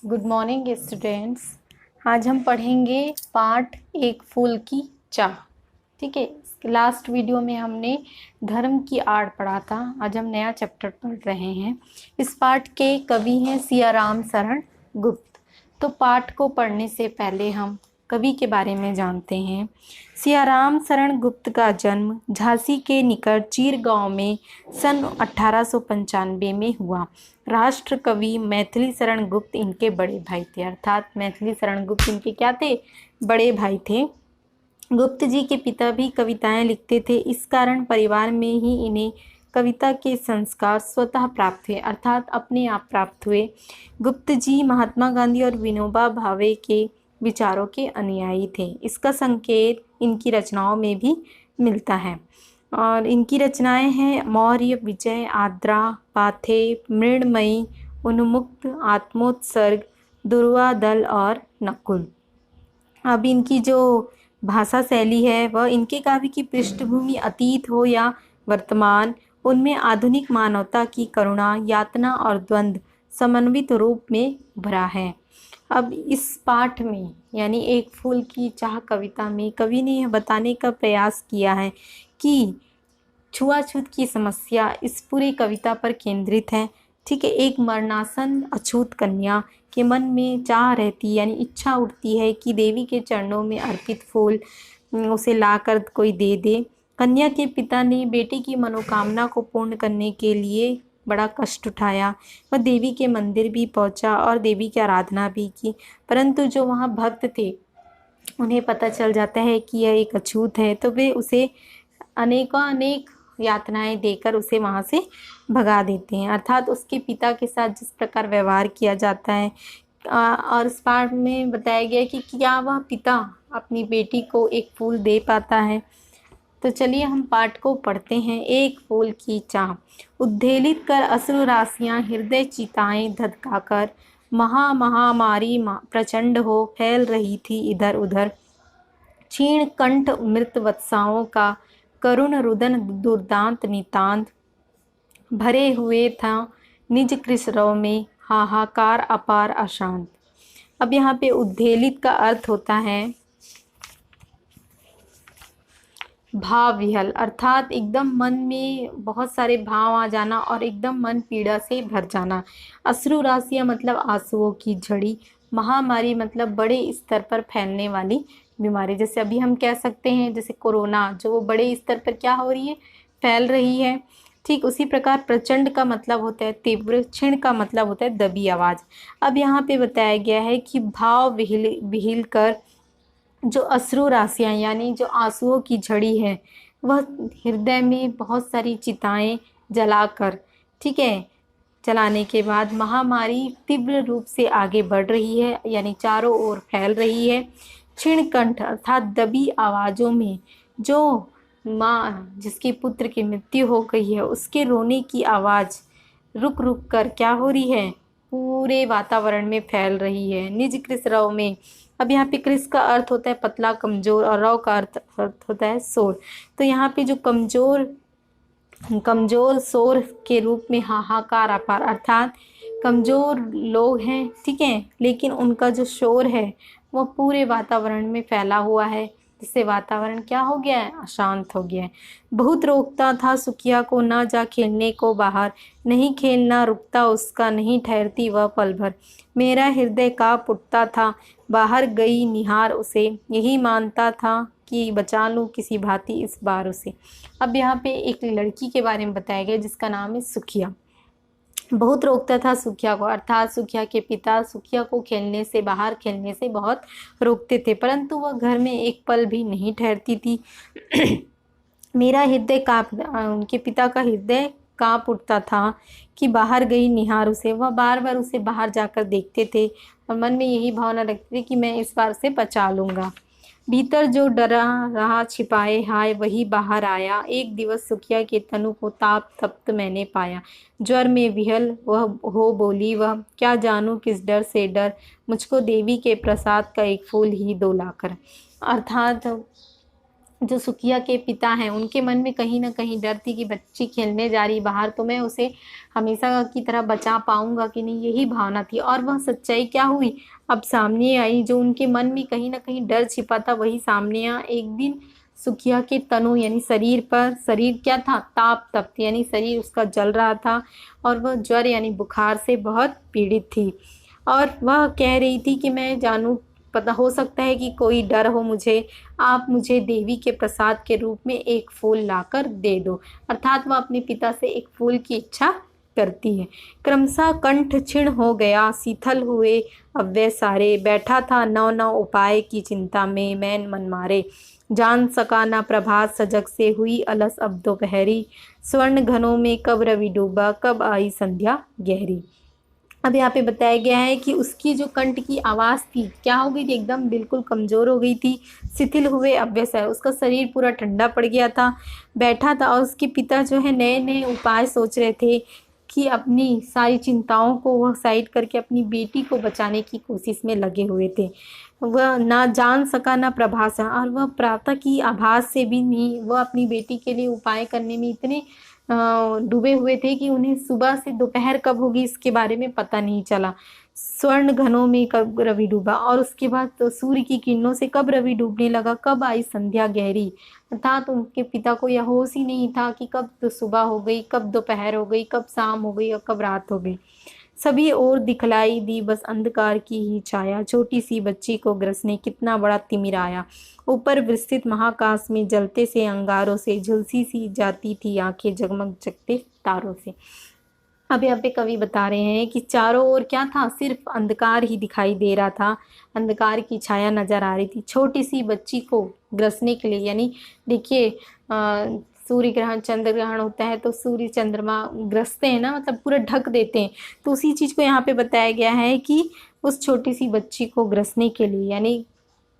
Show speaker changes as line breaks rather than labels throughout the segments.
Good morning students. आज हम पढ़ेंगे पाठ एक फूल की चाह। ठीक है। लास्ट वीडियो में हमने धर्म की आड़ पढ़ा था। आज हम नया चैप्टर पढ़ रहे हैं। इस पाठ के कवि हैं सियाराम शरण गुप्त। तो पाठ को पढ़ने से पहले हम कवि के बारे में जानते हैं। सियाराम शरण गुप्त का जन्म झांसी के निकट चीर गांव में सन 1895 में हुआ। राष्ट्र कवि मैथिली शरण गुप्त इनके बड़े भाई थे, अर्थात मैथिली शरण गुप्त इनके क्या थे? बड़े भाई थे। गुप्त जी के पिता भी कविताएं लिखते थे, इस कारण परिवार में ही इन्हें कविता के संस्कार स्वतः प्राप्त हुए, अर्थात अपने आप प्राप्त हुए। गुप्त जी महात्मा गांधी और विनोबा भावे के विचारों के अनुयायी थे। इसका संकेत इनकी रचनाओं में भी मिलता है। और इनकी रचनाएं हैं मौर्य, विजय, आद्रा, पाथे, मृण्मयी, उन्मुक्त, आत्मोत्सर्ग, दुर्वा दल और नकुल। अब इनकी जो भाषा शैली है वह इनके काव्य की पृष्ठभूमि अतीत हो या वर्तमान, उनमें आधुनिक मानवता की करुणा, यातना और द्वंद्व समन्वित रूप में भरा है। अब इस पाठ में यानी एक फूल की चाह कविता में कवि ने यह बताने का प्रयास किया है कि छुआछूत की समस्या इस पूरी कविता पर केंद्रित है। ठीक है। एक मरणासन अछूत कन्या के मन में चाह रहती यानी इच्छा उठती है कि देवी के चरणों में अर्पित फूल उसे लाकर कोई दे दे। कन्या के पिता ने बेटी की मनोकामना को पूर्ण करने के लिए बड़ा कष्ट उठाया। वह देवी के मंदिर भी पहुंचा और देवी की आराधना भी की, परंतु जो वहाँ भक्त थे उन्हें पता चल जाता है कि यह एक अछूत है, तो वे उसे अनेक यातनाएं देकर उसे वहाँ से भगा देते हैं। अर्थात उसके पिता के साथ जिस प्रकार व्यवहार किया जाता है और इस पाठ में बताया गया कि क्या वह पिता अपनी बेटी को एक फूल दे पाता है। तो चलिए हम पाठ को पढ़ते हैं। एक फूल की चाह। उद्वेलित कर अश्रु राशियां हृदय चिताएं धधकाकर महामारी प्रचंड हो फैल रही थी इधर उधर। क्षीण कंठ मृत वत्साओं का करुण रुदन दुर्दांत नितांत भरे हुए था निज कृष्णरव में हाहाकार अपार अशांत। अब यहाँ पे उद्वेलित का अर्थ होता है भाव विहल, अर्थात एकदम मन में बहुत सारे भाव आ जाना और एकदम मन पीड़ा से भर जाना। अश्रु राशियाँ मतलब आंसुओं की झड़ी। महामारी मतलब बड़े स्तर पर फैलने वाली बीमारी, जैसे अभी हम कह सकते हैं जैसे कोरोना, जो वो बड़े स्तर पर क्या हो रही है, फैल रही है। ठीक उसी प्रकार प्रचंड का मतलब होता है तीव्र, क्षीण का मतलब होता है दबी आवाज़। अब यहाँ पे बताया गया है कि भाव विहिल कर जो अश्रु राशियाँ यानी जो आंसुओं की झड़ी है वह हृदय में बहुत सारी चिताएं जलाकर, ठीक है, चलाने के बाद महामारी तीव्र रूप से आगे बढ़ रही है यानी चारों ओर फैल रही है। क्षीण कंठ अर्थात दबी आवाज़ों में जो माँ जिसके पुत्र की मृत्यु हो गई है उसके रोने की आवाज़ रुक रुक कर क्या हो रही है, पूरे वातावरण में फैल रही है। निज कृस रव में, अब यहाँ पे कृस का अर्थ होता है पतला कमजोर और रव का अर्थ होता है शोर। तो यहाँ पे जो कमजोर शोर के रूप में हाहाकार अपार, अर्थात कमजोर लोग हैं, ठीक है, लेकिन उनका जो शोर है वह पूरे वातावरण में फैला हुआ है, जिससे वातावरण क्या हो गया है, अशांत हो गया है। बहुत रोकता था सुखिया को ना जा खेलने को बाहर, नहीं खेलना रुकता उसका, नहीं ठहरती वह पल भर। मेरा हृदय काँप उठता था बाहर गई निहार उसे, यही मानता था कि बचा लूँ किसी भांति इस बार उसे। अब यहाँ पे एक लड़की के बारे में बताया गया जिसका नाम है सुखिया। बहुत रोकता था सुखिया को, अर्थात सुखिया के पिता सुखिया को खेलने से, बाहर खेलने से बहुत रोकते थे, परंतु वह घर में एक पल भी नहीं ठहरती थी। मेरा हृदय उनके पिता का हृदय काँप उठता था कि बाहर गई निहार उसे, वह बार बार उसे बाहर जाकर देखते थे और मन में यही भावना रखते थे कि मैं इस बार से बचा लूँगा। भीतर जो डरा रहा छिपाए हाय वही बाहर आया, एक दिवस सुखिया के तनु को ताप तप्त मैंने पाया। ज्वर में विहल वह हो बोली वह, क्या जानूं किस डर से डर, मुझको देवी के प्रसाद का एक फूल ही दो लाकर। अर्थात जो सुखिया के पिता हैं उनके मन में कहीं ना कहीं डर थी कि बच्ची खेलने जा रही बाहर, तो मैं उसे हमेशा की तरह बचा पाऊंगा कि नहीं, यही भावना थी। और वह सच्चाई क्या हुई, अब सामने आई। जो उनके मन में कहीं ना कहीं डर छिपा था वही सामने आया। एक दिन सुखिया के तनु यानी शरीर पर, शरीर क्या था, ताप तप्त यानी शरीर उसका जल रहा था, और वह ज्वर यानी बुखार से बहुत पीड़ित थी। और वह कह रही थी कि मैं जानूं, पता हो सकता है कि कोई डर हो मुझे, आप मुझे देवी के प्रसाद के रूप में एक फूल लाकर दे दो। अर्थात वह अपने पिता से एक फूल की इच्छा करती है। क्रमशः कंठ क्षीण हो गया, शीतल हुए अब वे सारे, बैठा था नौ नौ उपाय की चिंता में मैं मन मारे। जान सका ना प्रभात सजग से, हुई अलस अब दोपहरी, स्वर्ण घनों में कब रवि डूबा, कब आई संध्या गहरी। अब यहाँ पे बताया गया है कि उसकी जो कंठ की आवाज़ थी क्या हो गई थी, एकदम बिल्कुल कमज़ोर हो गई थी, शिथिल हुए अभ्यस है, उसका शरीर पूरा ठंडा पड़ गया था, बैठा था। और उसके पिता जो है नए नए उपाय सोच रहे थे कि अपनी सारी चिंताओं को वह साइड करके अपनी बेटी को बचाने की कोशिश में लगे हुए थे। वह ना जान सका ना प्रभास, और वह प्रातः की आभास से भी नहीं, वह अपनी बेटी के लिए उपाय करने में इतने डूबे हुए थे कि उन्हें सुबह से दोपहर कब होगी इसके बारे में पता नहीं चला। स्वर्ण घनों में कब रवि डूबा, और उसके बाद तो सूर्य की किरणों से कब रवि डूबने लगा, कब आई संध्या गहरी। अर्थात उनके पिता को यह होश ही नहीं था कि कब तो सुबह हो गई, कब दोपहर हो गई, कब शाम हो गई और कब रात हो गई। सभी ओर दिखलाई दी बस अंधकार की ही छाया, छोटी सी बच्ची को ग्रसने कितना बड़ा तिमिर आया। ऊपर विस्तृत महाकाश में जलते से अंगारों से झुलसी सी जाती थी आंखें जगमग जगते तारों से। अब यहाँ पे कवि बता रहे हैं कि चारों ओर क्या था, सिर्फ अंधकार ही दिखाई दे रहा था, अंधकार की छाया नजर आ रही थी। छोटी सी बच्ची को ग्रसने के लिए, यानी देखिए सूर्य ग्रहण चंद्र ग्रहण होता है तो सूर्य चंद्रमा ग्रसते हैं ना, मतलब पूरा ढक देते हैं, तो उसी चीज़ को यहाँ पे बताया गया है कि उस छोटी सी बच्ची को ग्रसने के लिए यानी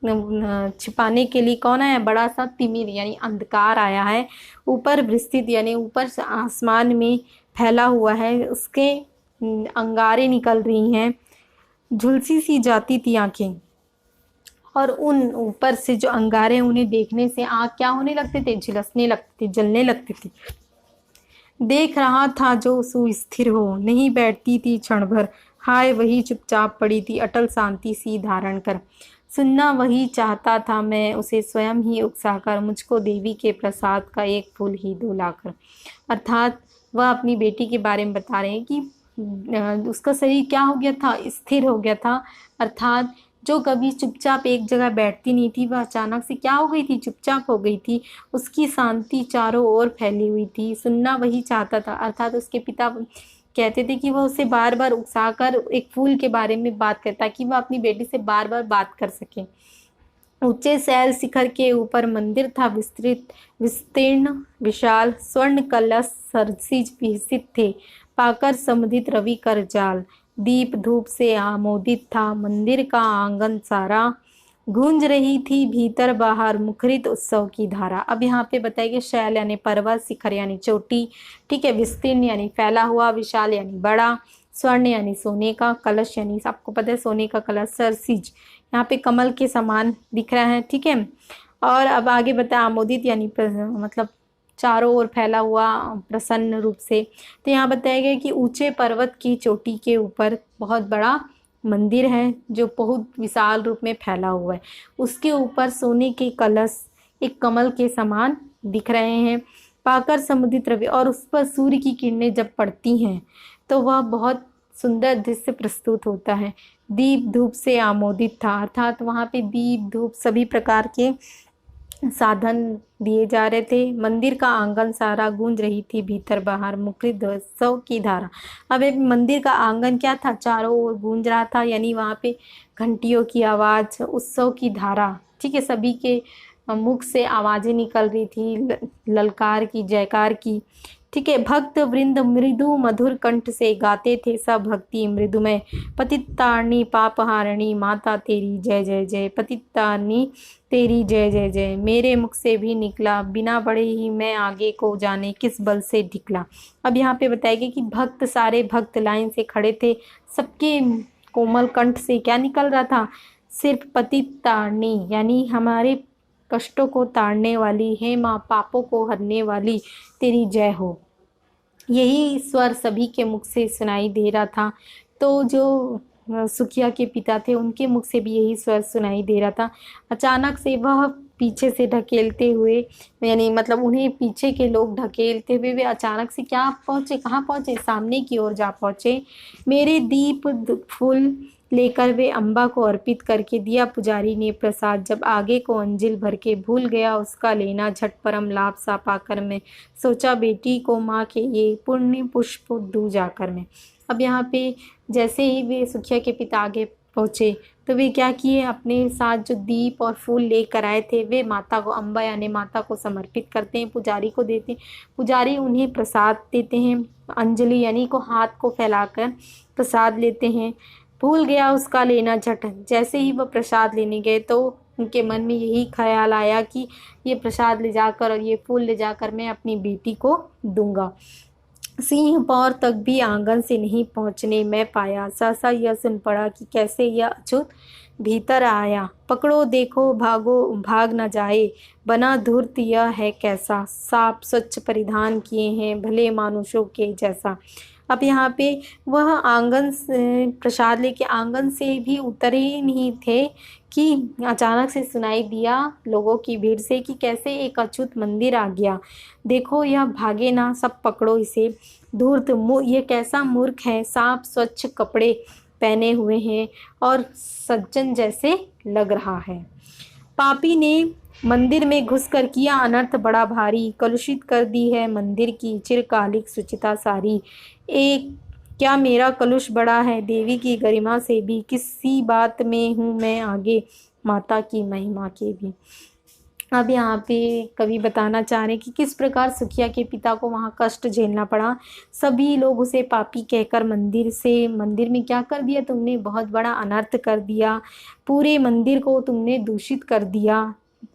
छिपाने के लिए कौन आया, बड़ा सा तिमिर यानी अंधकार आया है। ऊपर विस्तृत यानी ऊपर से आसमान में फैला हुआ है, उसके अंगारे निकल रही हैं, झुलसी सी जाती थी आंखें, और उन ऊपर से जो अंगारे उन्हें देखने से आँख क्या होने लगते थे, झुलसने लगते थे, जलने लगती थी। देख रहा था जो सुस्थिर हो, नहीं बैठती थी क्षण भर, हाय वही चुपचाप पड़ी थी अटल शांति सी धारण कर। सुनना वही चाहता था मैं उसे स्वयं ही उकसाकर, मुझको देवी के प्रसाद का एक फूल ही दो लाकर। अर्थात वह अपनी बेटी के बारे में बता रहे हैं कि उसका शरीर क्या हो गया था, स्थिर हो गया था। अर्थात जो कभी चुपचाप एक जगह बैठती नहीं थी वह अचानक से क्या हो गई थी, चुपचाप हो गई थी। उसकी शांति चारों ओर फैली हुई थी। सुनना वही चाहता था, अर्थात उसके पिता कहते थे कि वह उसे बार बार उकसाकर एक फूल के बारे में बात करता, ताकि वह अपनी बेटी से बार बार बात कर सके। ऊंचे शैल शिखर के ऊपर मंदिर था विस्तृत विस्तीर्ण विशाल, स्वर्ण कलश सरसिज विकसित थे, पाकर समुदित रवि कर जाल। दीप धूप से आमोदित था मंदिर का आंगन सारा, गूंज रही थी भीतर बाहर मुखरित उत्सव की धारा। अब यहाँ पे बताइए शैल यानी पर्वत, शिखर यानी चोटी, ठीक है, विस्तीर्ण यानी फैला हुआ, विशाल यानी बड़ा, स्वर्ण यानी सोने का, कलश यानी आपको पता है सोने का कलश, सरसिज यहाँ पे कमल के समान दिख रहा है, ठीक है। और अब आगे बताया आमोदित यानी मतलब चारों ओर फैला हुआ प्रसन्न रूप से। तो यहाँ बताया गया कि ऊंचे पर्वत की चोटी के ऊपर बहुत बड़ा मंदिर है जो बहुत विशाल रूप में फैला हुआ है। उसके ऊपर सोने के कलश एक कमल के समान दिख रहे हैं, पाकर समुदित रवि, और उस पर सूर्य की किरणें जब पड़ती हैं तो वह बहुत सुंदर दृश्य प्रस्तुत होता है। दीप धूप से आमोदित था, अर्थात वहाँ पे दीप धूप सभी प्रकार के साधन दिए जा रहे थे। मंदिर का आंगन सारा गूंज रही थी भीतर बाहर मुखरित उत्सव की धारा। अब एक मंदिर का आंगन क्या था, चारों ओर गूंज रहा था, यानी वहाँ पे घंटियों की आवाज़, उत्सव की धारा, ठीक है, सभी के मुख से आवाज़ें निकल रही थी, ललकार की, जयकार की, ठीक है। भक्त वृंद मृदु मधुर कंठ से गाते थे सब भक्ति मृदुमय, पतितारणी पापहारणी माता तेरी जय जय जय, पतितारणी तेरी जय जय जय। मेरे मुख से भी निकला बिना बड़े ही मैं आगे को जाने किस बल से ढिकला। अब यहाँ पे बताएगी कि भक्त, सारे भक्त लाइन से खड़े थे, सबके कोमल कंठ से क्या निकल रहा था, सिर्फ पतितारणी यानी हमारे कष्टों को ताड़ने वाली, हे माँ पापों को हरने वाली, तेरी जय हो। यही स्वर सभी के मुख से सुनाई दे रहा था। तो जो सुखिया के पिता थे उनके मुख से भी यही स्वर सुनाई दे रहा था। अचानक से वह पीछे से ढकेलते हुए, यानी मतलब उन्हें पीछे के लोग ढकेलते हुए वे अचानक से क्या पहुँचे, कहाँ पहुँचे, सामने की ओर जा पहुँचे। मेरे दीप फूल लेकर वे अम्बा को अर्पित करके दिया पुजारी ने प्रसाद। जब आगे को अंजिल भर के भूल गया उसका लेना, झट परम लाभ सा पाकर मैं सोचा बेटी को माँ के ये पुण्य पुष्प दूँ जाकर मैं। अब यहाँ पे जैसे ही वे सुखिया के पिता आगे पहुँचे तो वे क्या किए, अपने साथ जो दीप और फूल लेकर आए थे वे माता को, अम्बा यानी माता को समर्पित करते हैं, पुजारी को देते हैं। पुजारी उन्हें प्रसाद देते हैं, अंजलि यानी को हाथ को फैलाकर प्रसाद लेते हैं। भूल गया उसका लेना झट। जैसे ही वह प्रसाद लेने गए तो उनके मन में यही ख्याल आया कि ये प्रसाद ले जाकर और ये फूल ले जाकर मैं अपनी बेटी को दूंगा। सिंह पौर तक भी आंगन से नहीं पहुंचने में पाया। सहसा यह सुन पड़ा कि कैसे यह अछूत भीतर आया। पकड़ो देखो भागो भाग न जाए, बना धूर्त यह है कैसा, साफ स्वच्छ परिधान किए हैं भले मानुषों के जैसा। अब यहाँ पे वह आंगन से प्रसाद लेके आंगन से भी उतरे ही नहीं थे कि अचानक से सुनाई दिया लोगों की भीड़ से कि कैसे एक अछूत मंदिर आ गया। देखो यह भागे ना, सब पकड़ो इसे। धूर्त ये कैसा मूर्ख है, साफ स्वच्छ कपड़े पहने हुए हैं और सज्जन जैसे लग रहा है। पापी ने मंदिर में घुसकर किया अनर्थ बड़ा भारी, कलुषित कर दी है मंदिर की चिरकालिक शुचिता सारी। एक क्या मेरा कलुष बड़ा है देवी की गरिमा से भी, किसी बात में हूँ मैं आगे माता की महिमा के भी। अब यहाँ पे कवि बताना चाह रहे हैं कि किस प्रकार सुखिया के पिता को वहाँ कष्ट झेलना पड़ा। सभी लोग उसे पापी कहकर मंदिर में क्या कर दिया तुमने, बहुत बड़ा अनर्थ कर दिया, पूरे मंदिर को तुमने दूषित कर दिया।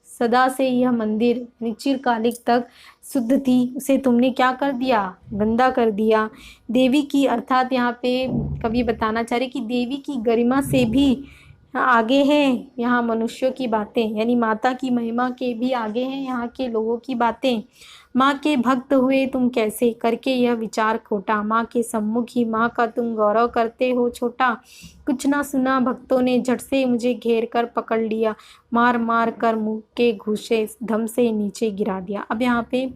सदा से यह मंदिर चिरकालिक तक शुद्ध थी, उसे तुमने क्या कर दिया, गंदा कर दिया। देवी की अर्थात यहाँ पे कवि बताना चाह रहे कि देवी की गरिमा से भी आगे हैं यहाँ मनुष्यों की बातें, यानी माता की महिमा के भी आगे हैं यहाँ के लोगों की बातें। माँ के भक्त हुए तुम कैसे, करके यह विचार खोटा, माँ के सम्मुख ही माँ का तुम गौरव करते हो छोटा। कुछ ना सुना भक्तों ने झट से मुझे घेर कर पकड़ लिया, मार मार कर मुँह के घूसे धम से नीचे गिरा दिया। अब यहाँ पे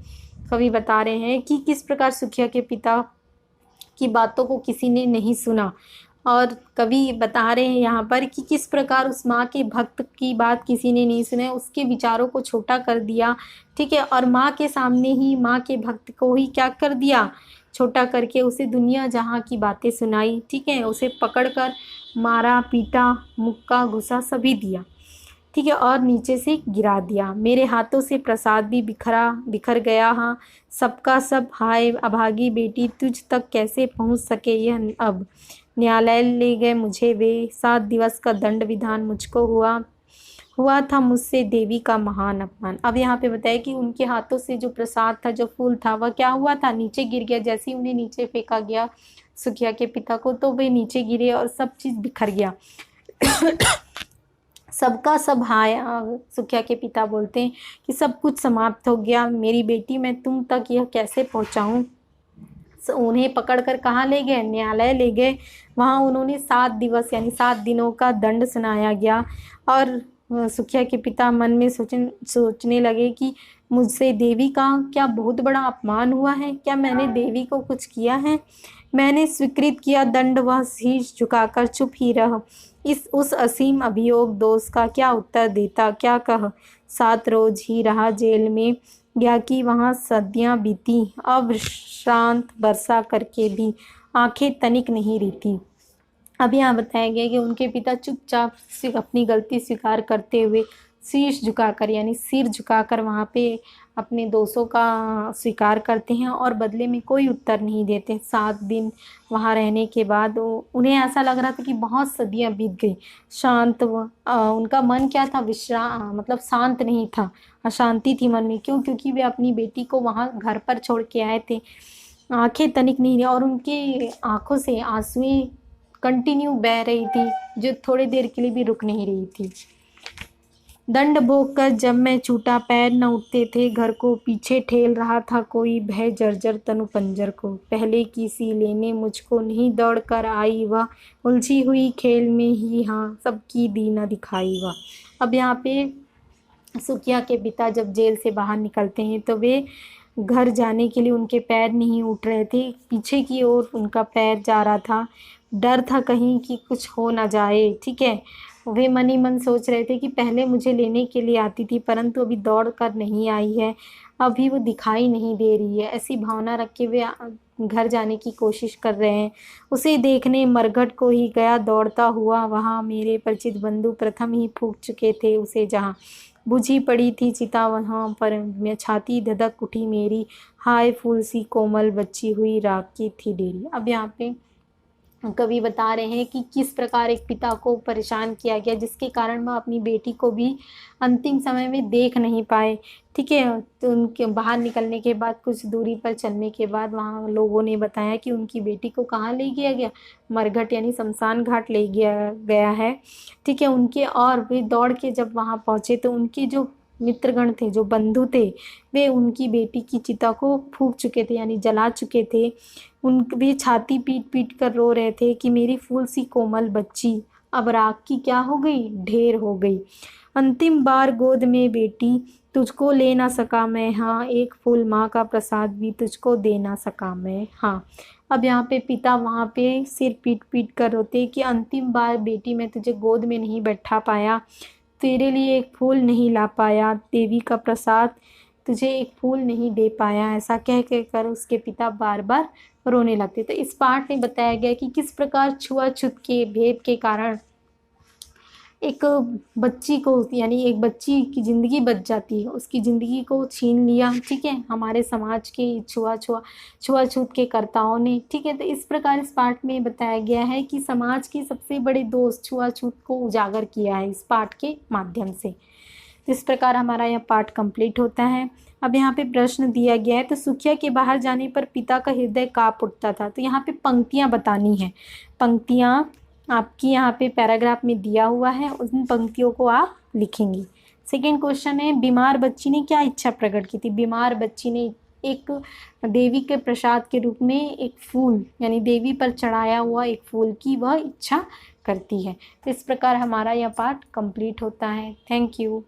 कवि बता रहे हैं कि किस प्रकार सुखिया के पिता की बातों को किसी ने नहीं सुना, और कवि बता रहे हैं यहाँ पर कि किस प्रकार उस माँ के भक्त की बात किसी ने नहीं सुने, उसके विचारों को छोटा कर दिया, ठीक है। और माँ के सामने ही माँ के भक्त को ही क्या कर दिया, छोटा करके उसे दुनिया जहाँ की बातें सुनाई, ठीक है। उसे पकड़कर मारा पीटा, मुक्का घुसा सभी दिया, ठीक है, और नीचे से गिरा दिया। मेरे हाथों से प्रसाद भी बिखर गया। हाँ सबका सब, हाय अभागी बेटी तुझ तक कैसे पहुँच सके यह अब। न्यायालय ले गए मुझे वे, 7 दिवस का दंड विधान मुझको हुआ था मुझसे देवी का महान अपमान। अब यहाँ पे बताया कि उनके हाथों से जो प्रसाद था, जो फूल था, वह क्या हुआ था, नीचे गिर गया। जैसे ही उन्हें नीचे फेंका गया सुखिया के पिता को, तो वे नीचे गिरे और सब चीज़ बिखर गया। सबका सब हाय, सुखिया के पिता बोलते हैं कि सब कुछ समाप्त हो गया। मेरी बेटी मैं तुम तक यह कैसे पहुँचाऊँ। उन्हें पकड़कर कहाँ ले गए, न्यायालय ले गए। वहाँ उन्होंने 7 दिवस यानी 7 दिनों का दंड सुनाया गया। और सुखिया के पिता मन में सोचने लगे कि मुझसे देवी का क्या बहुत बड़ा अपमान हुआ है, क्या मैंने देवी को कुछ किया है। मैंने स्वीकृत किया दंड, वह शीश झुकाकर चुप ही रह। उस असीम अभियोग दोष का क्या उत्तर देता, क्या कह। 7 रोज ही रहा जेल में, या कि वहाँ सदियाँ बीती, अब शांत वर्षा करके भी आंखें तनिक नहीं रहती। अब यहाँ बताया गया कि उनके पिता चुपचाप से अपनी गलती स्वीकार करते हुए शीश झुकाकर यानी सिर झुकाकर वहाँ पे अपने दोषों का स्वीकार करते हैं और बदले में कोई उत्तर नहीं देते। 7 दिन वहाँ रहने के बाद उन्हें ऐसा लग रहा था कि बहुत सदियाँ बीत गई। शांत उनका मन क्या था, मतलब शांत नहीं था, अशांति थी मन में। क्यों, क्योंकि वे अपनी बेटी को वहाँ घर पर छोड़ के आए थे। आंखें तनिक नहीं और उनके आंखों से आंसुएं कंटिन्यू बह रही थी, जो थोड़ी देर के लिए भी रुक नहीं रही थी। दंड भोग कर जब मैं छूटा पैर न उठते थे घर को, पीछे ठेल रहा था कोई भय जर्जर तनु पंजर को। पहले की सी लेने मुझको नहीं दौड़ कर आई वह, उलझी हुई खेल में ही हाँ सबकी दी न दिखाई वह। अब यहाँ पे सुखिया के पिता जब जेल से बाहर निकलते हैं तो वे घर जाने के लिए उनके पैर नहीं उठ रहे थे, पीछे की ओर उनका पैर जा रहा था। डर था कहीं कि कुछ हो ना जाए, ठीक है। वे मन ही मन सोच रहे थे कि पहले मुझे लेने के लिए आती थी परंतु अभी दौड़ कर नहीं आई है, अभी वो दिखाई नहीं दे रही है। ऐसी भावना रख के वे घर जाने की कोशिश कर रहे हैं। उसे देखने मरघट को ही गया दौड़ता हुआ वहाँ, मेरे परिचित बंधु प्रथम ही फूंक चुके थे उसे जहाँ। बुझी पड़ी थी चिता वहाँ पर, मैं छाती धधक उठी मेरी, हाय फूल सी कोमल बच्ची हुई राख की थी डेरी। अब यहाँ पे कवि बता रहे हैं कि किस प्रकार एक पिता को परेशान किया गया जिसके कारण वह अपनी बेटी को भी अंतिम समय में देख नहीं पाए, ठीक है। तो उनके बाहर निकलने के बाद कुछ दूरी पर चलने के बाद वहाँ लोगों ने बताया कि उनकी बेटी को कहाँ ले गया गया, मरघट यानी शमशान घाट ले गया है, ठीक है। उनके और वे दौड़ के जब वहाँ पहुँचे तो उनके जो मित्रगण थे, जो बंधु थे, वे उनकी बेटी की चिता को फूंक चुके थे यानी जला चुके थे। वे छाती पीट पीट कर रो रहे थे कि मेरी फूल सी कोमल बच्ची अब राख की क्या हो गई, ढेर हो गई। अंतिम बार गोद में बेटी तुझको ले ना सका मैं, हाँ एक फूल माँ का प्रसाद भी तुझको दे ना सका मैं, हाँ। अब यहाँ पे पिता वहाँ पे सिर पीट पीट कर रोते कि अंतिम बार बेटी मैं तुझे गोद में नहीं बैठा पाया, तेरे लिए एक फूल नहीं ला पाया, देवी का प्रसाद तुझे एक फूल नहीं दे पाया, ऐसा कह कर उसके पिता बार बार रोने लगते। तो इस पाठ में बताया गया कि किस प्रकार छुआछूत के भेद के कारण एक बच्ची को यानी एक बच्ची की ज़िंदगी बच जाती है, उसकी ज़िंदगी को छीन लिया, ठीक है, हमारे समाज के छुआछूत के कर्ताओं ने, ठीक है। तो इस प्रकार इस पाठ में बताया गया है कि समाज के सबसे बड़े दोष छुआछूत को उजागर किया है इस पाठ के माध्यम से। तो इस प्रकार हमारा यह पाठ कंप्लीट होता है। अब यहाँ पे प्रश्न दिया गया है, तो सुखिया के बाहर जाने पर पिता का हृदय काँप उठता था। तो यहाँ पे पंक्तियाँ बतानी है, पंक्तियाँ आपकी यहाँ पे पैराग्राफ में दिया हुआ है, उन पंक्तियों को आप लिखेंगी। सेकेंड क्वेश्चन है, बीमार बच्ची ने क्या इच्छा प्रकट की थी। बीमार बच्ची ने एक देवी के प्रसाद के रूप में एक फूल यानी देवी पर चढ़ाया हुआ एक फूल की वह इच्छा करती है। तो इस प्रकार हमारा यह पाठ कंप्लीट होता है। Thank you.